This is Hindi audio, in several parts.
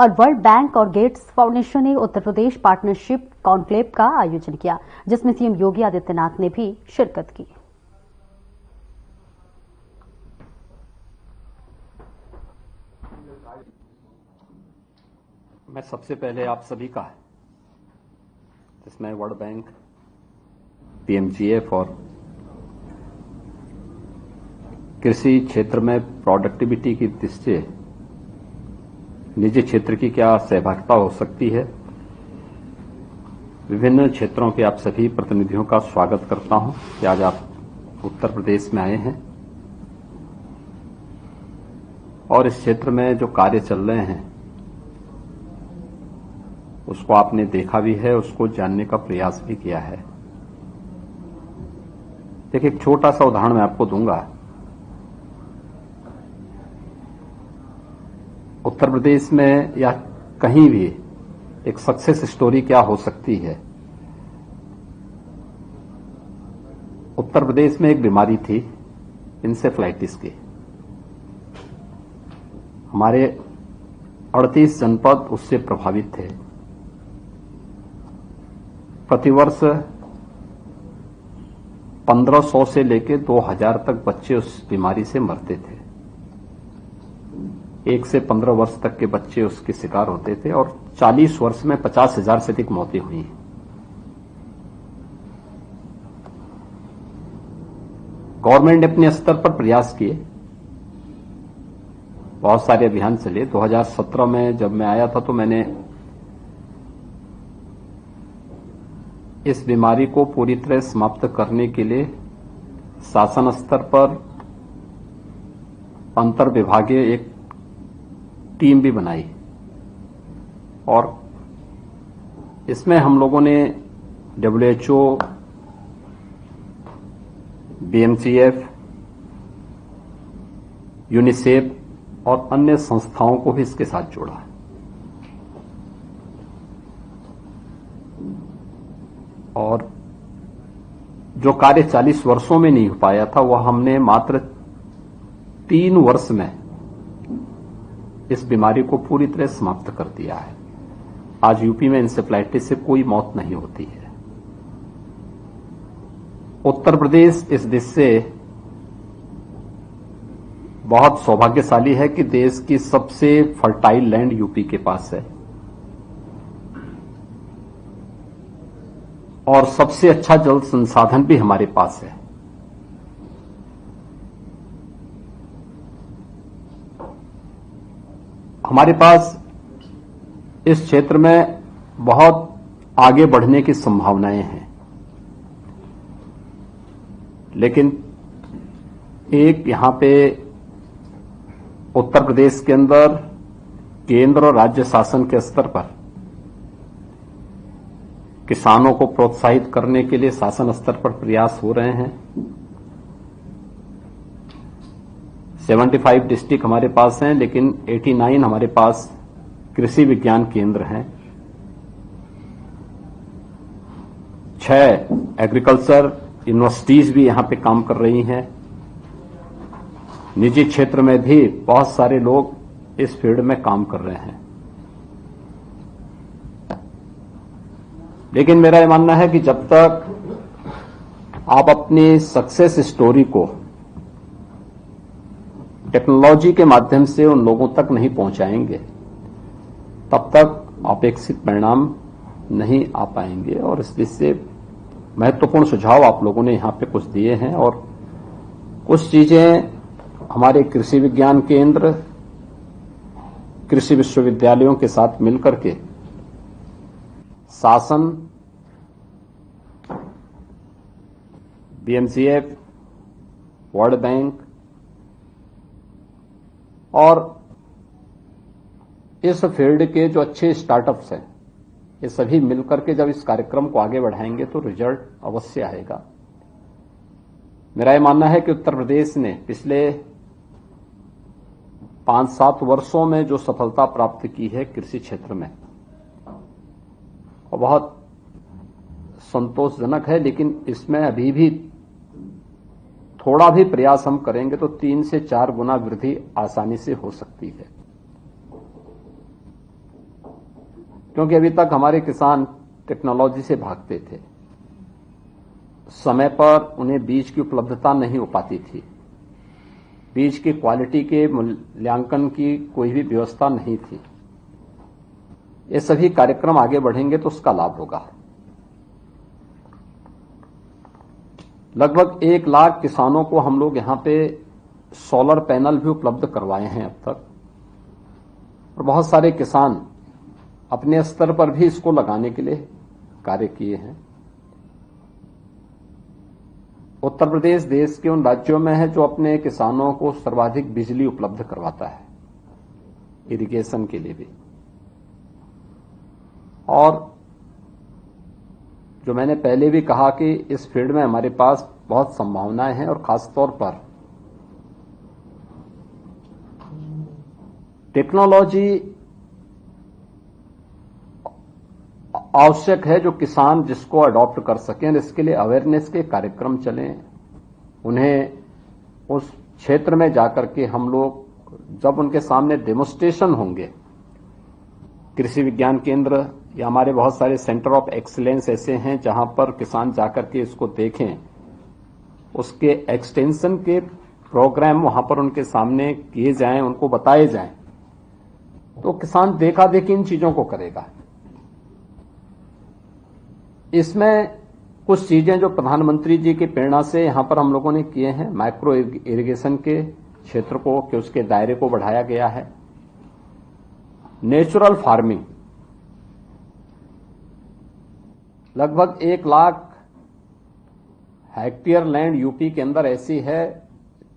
और वर्ल्ड बैंक और गेट्स फाउंडेशन ने उत्तर प्रदेश पार्टनरशिप कॉन्क्लेव का आयोजन किया, जिसमें सीएम योगी आदित्यनाथ ने भी शिरकत की। मैं सबसे पहले आप सभी का, जिसमें वर्ल्ड बैंक, पीएमजीएफ और कृषि क्षेत्र में प्रोडक्टिविटी की दृष्टि से निजी क्षेत्र की क्या सहभागिता हो सकती है, विभिन्न क्षेत्रों के आप सभी प्रतिनिधियों का स्वागत करता हूं कि आज आप उत्तर प्रदेश में आए हैं और इस क्षेत्र में जो कार्य चल रहे हैं उसको आपने देखा भी है, उसको जानने का प्रयास भी किया है। देखिए, एक छोटा सा उदाहरण मैं आपको दूंगा। उत्तर प्रदेश में या कहीं भी एक सक्सेस स्टोरी क्या हो सकती है। उत्तर प्रदेश में एक बीमारी थी इंसेफ्लाइटिस की। हमारे 38 जनपद उससे प्रभावित थे। प्रतिवर्ष 1500 से लेकर 2000 तक बच्चे उस बीमारी से मरते थे। 1 से 15 वर्ष तक के बच्चे उसके शिकार होते थे और 40 वर्ष में 50,000 से अधिक मौतें हुई। गवर्नमेंट ने अपने स्तर पर प्रयास किए, बहुत सारे अभियान चले। 2017 में जब मैं आया था तो मैंने इस बीमारी को पूरी तरह समाप्त करने के लिए शासन स्तर पर अंतर विभागीय एक टीम भी बनाई और इसमें हम लोगों ने WHO, BMCF, यूनिसेफ और अन्य संस्थाओं को भी इसके साथ जोड़ा। और जो कार्य 40 वर्षों में नहीं हो पाया था वह हमने मात्र 3 वर्ष में इस बीमारी को पूरी तरह समाप्त कर दिया है। आज यूपी में इंसेफ्लाइटिस से कोई मौत नहीं होती है। उत्तर प्रदेश इस दिशा से बहुत सौभाग्यशाली है कि देश की सबसे फर्टाइल लैंड यूपी के पास है और सबसे अच्छा जल संसाधन भी हमारे पास है। हमारे पास इस क्षेत्र में बहुत आगे बढ़ने की संभावनाएं हैं, लेकिन एक यहां पे उत्तर प्रदेश के अंदर केंद्र और राज्य शासन के स्तर पर किसानों को प्रोत्साहित करने के लिए शासन स्तर पर प्रयास हो रहे हैं। 75 डिस्ट्रिक्ट हमारे पास हैं, लेकिन 89 हमारे पास कृषि विज्ञान केंद्र हैं। 6 एग्रीकल्चर यूनिवर्सिटीज भी यहां पे काम कर रही हैं। निजी क्षेत्र में भी बहुत सारे लोग इस फील्ड में काम कर रहे हैं। लेकिन मेरा यह मानना है कि जब तक आप अपनी सक्सेस स्टोरी को टेक्नोलॉजी के माध्यम से उन लोगों तक नहीं पहुंचाएंगे, तब तक अपेक्षित परिणाम नहीं आ पाएंगे। और इस से महत्वपूर्ण सुझाव आप लोगों ने यहां पे कुछ दिए हैं और कुछ चीजें हमारे कृषि विज्ञान केंद्र, कृषि विश्वविद्यालयों के साथ मिलकर के शासन, BMCF, वर्ल्ड बैंक और इस फील्ड के जो अच्छे स्टार्टअप्स हैं, ये सभी मिलकर के जब इस कार्यक्रम को आगे बढ़ाएंगे तो रिजल्ट अवश्य आएगा। मेरा यह मानना है कि उत्तर प्रदेश ने पिछले 5-7 वर्षों में जो सफलता प्राप्त की है कृषि क्षेत्र में, और बहुत संतोषजनक है। लेकिन इसमें अभी भी थोड़ा भी प्रयास हम करेंगे तो 3 से 4 गुना वृद्धि आसानी से हो सकती है। क्योंकि अभी तक हमारे किसान टेक्नोलॉजी से भागते थे, समय पर उन्हें बीज की उपलब्धता नहीं हो पाती थी, बीज की क्वालिटी के मूल्यांकन की कोई भी व्यवस्था नहीं थी। ये सभी कार्यक्रम आगे बढ़ेंगे तो उसका लाभ होगा। लगभग 1 लाख किसानों को हम लोग यहां पे सोलर पैनल भी उपलब्ध करवाए हैं अब तक, और बहुत सारे किसान अपने स्तर पर भी इसको लगाने के लिए कार्य किए हैं। उत्तर प्रदेश देश के उन राज्यों में है जो अपने किसानों को सर्वाधिक बिजली उपलब्ध करवाता है, इरिगेशन के लिए भी। और जो मैंने पहले भी कहा कि इस फील्ड में हमारे पास बहुत संभावनाएं हैं, और खासतौर पर टेक्नोलॉजी आवश्यक है जो किसान जिसको अडॉप्ट कर सकें। इसके लिए अवेयरनेस के कार्यक्रम चलें, उन्हें उस क्षेत्र में जाकर के हम लोग जब उनके सामने डेमोन्स्ट्रेशन होंगे, कृषि विज्ञान केंद्र या हमारे बहुत सारे सेंटर ऑफ एक्सीलेंस ऐसे हैं जहां पर किसान जाकर के इसको देखें, उसके एक्सटेंशन के प्रोग्राम वहां पर उनके सामने किए जाएं, उनको बताए जाएं, तो किसान देखा देखी इन चीजों को करेगा। इसमें कुछ चीजें जो प्रधानमंत्री जी की प्रेरणा से यहां पर हम लोगों ने किए हैं, माइक्रो इरिगेशन के क्षेत्र को कि उसके दायरे को बढ़ाया गया है, नेचुरल फार्मिंग, लगभग 1 लाख हेक्टेयर लैंड यूपी के अंदर ऐसी है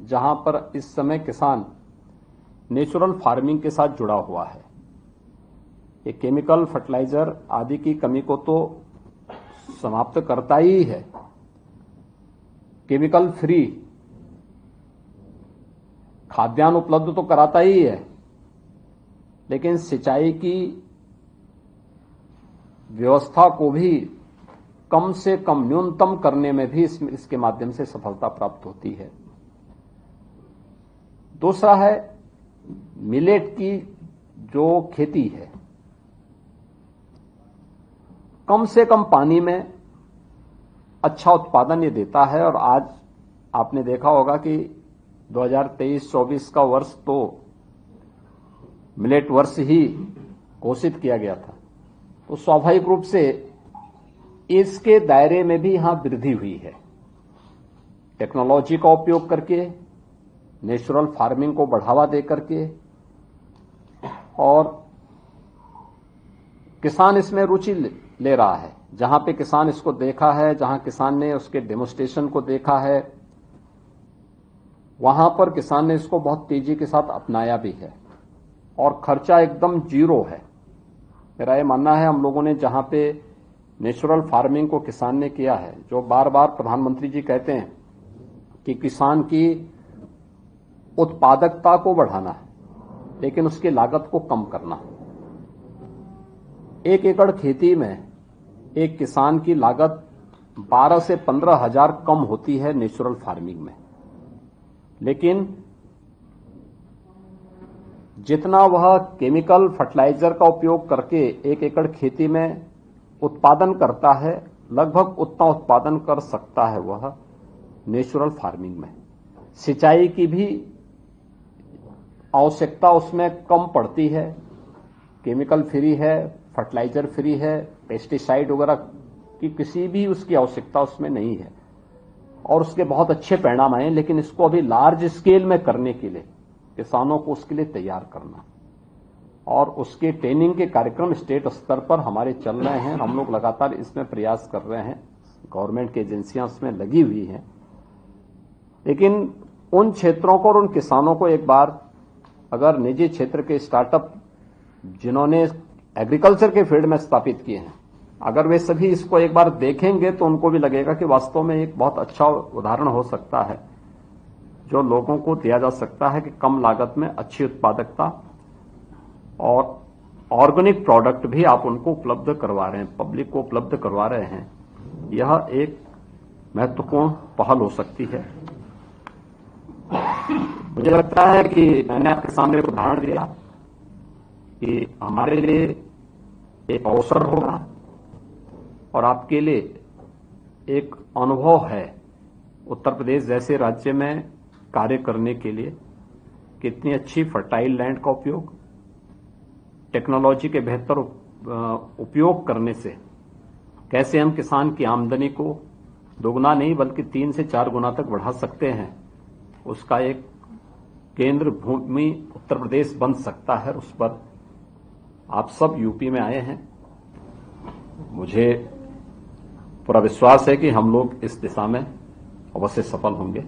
जहां पर इस समय किसान नेचुरल फार्मिंग के साथ जुड़ा हुआ है। ये केमिकल फर्टिलाइजर आदि की कमी को तो समाप्त करता ही है, केमिकल फ्री खाद्यान्न उपलब्ध तो कराता ही है, लेकिन सिंचाई की व्यवस्था को भी कम से कम न्यूनतम करने में भी इसके माध्यम से सफलता प्राप्त होती है। दूसरा है मिलेट की जो खेती है, कम से कम पानी में अच्छा उत्पादन ये देता है। और आज आपने देखा होगा कि 2023-24 का वर्ष तो मिलेट वर्ष ही घोषित किया गया था, तो स्वाभाविक रूप से इसके दायरे में भी यहां वृद्धि हुई है। टेक्नोलॉजी का उपयोग करके, नेचुरल फार्मिंग को बढ़ावा दे करके, और किसान इसमें रुचि ले रहा है। जहां पे किसान इसको देखा है, जहां किसान ने उसके डेमोन्स्ट्रेशन को देखा है, वहां पर किसान ने इसको बहुत तेजी के साथ अपनाया भी है, और खर्चा एकदम जीरो है। मेरा यह मानना है हम लोगों ने जहां पे नेचुरल फार्मिंग को किसान ने किया है, जो बार बार प्रधानमंत्री जी कहते हैं कि किसान की उत्पादकता को बढ़ाना है, लेकिन उसकी लागत को कम करना। 1 एकड़ खेती में एक किसान की लागत 12 से 15 हजार कम होती है नेचुरल फार्मिंग में, लेकिन जितना वह केमिकल फर्टिलाइजर का उपयोग करके 1 एकड़ खेती में उत्पादन करता है, लगभग उतना उत्पादन कर सकता है वह नेचुरल फार्मिंग में। सिंचाई की भी आवश्यकता उसमें कम पड़ती है, केमिकल फ्री है, फर्टिलाइजर फ्री है, पेस्टिसाइड वगैरह की किसी भी उसकी आवश्यकता उसमें नहीं है, और उसके बहुत अच्छे परिणाम आए। लेकिन इसको अभी लार्ज स्केल में करने के लिए किसानों को उसके लिए तैयार करना, और उसके ट्रेनिंग के कार्यक्रम स्टेट स्तर पर हमारे चल रहे हैं। हम लोग लगातार इसमें प्रयास कर रहे हैं, गवर्नमेंट की एजेंसियां उसमें लगी हुई हैं। लेकिन उन क्षेत्रों को और उन किसानों को एक बार अगर निजी क्षेत्र के स्टार्टअप जिन्होंने एग्रीकल्चर के फील्ड में स्थापित किए हैं, अगर वे सभी इसको एक बार देखेंगे तो उनको भी लगेगा कि वास्तव में एक बहुत अच्छा उदाहरण हो सकता है जो लोगों को दिया जा सकता है कि कम लागत में अच्छी उत्पादकता और ऑर्गेनिक प्रोडक्ट भी आप उनको उपलब्ध करवा रहे हैं, पब्लिक को उपलब्ध करवा रहे हैं। यह एक महत्वपूर्ण पहल हो सकती है। मुझे लगता है कि मैंने आपके सामने एक उदाहरण दिया कि हमारे लिए एक अवसर होगा और आपके लिए एक अनुभव है उत्तर प्रदेश जैसे राज्य में कार्य करने के लिए कितनी अच्छी फर्टाइल लैंड का उपयोग, टेक्नोलॉजी के बेहतर उपयोग करने से कैसे हम किसान की आमदनी को दोगुना नहीं बल्कि 3 से 4 गुना तक बढ़ा सकते हैं, उसका एक केंद्र भूमि उत्तर प्रदेश बन सकता है। उस पर आप सब यूपी में आए हैं। मुझे पूरा विश्वास है कि हम लोग इस दिशा में अवश्य सफल होंगे।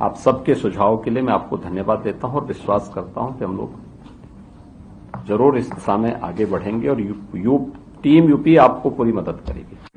आप सबके सुझाव के लिए मैं आपको धन्यवाद देता हूं और विश्वास करता हूं कि हम लोग जरूर इस दिशा में आगे बढ़ेंगे और टीम यूपी आपको पूरी मदद करेगी।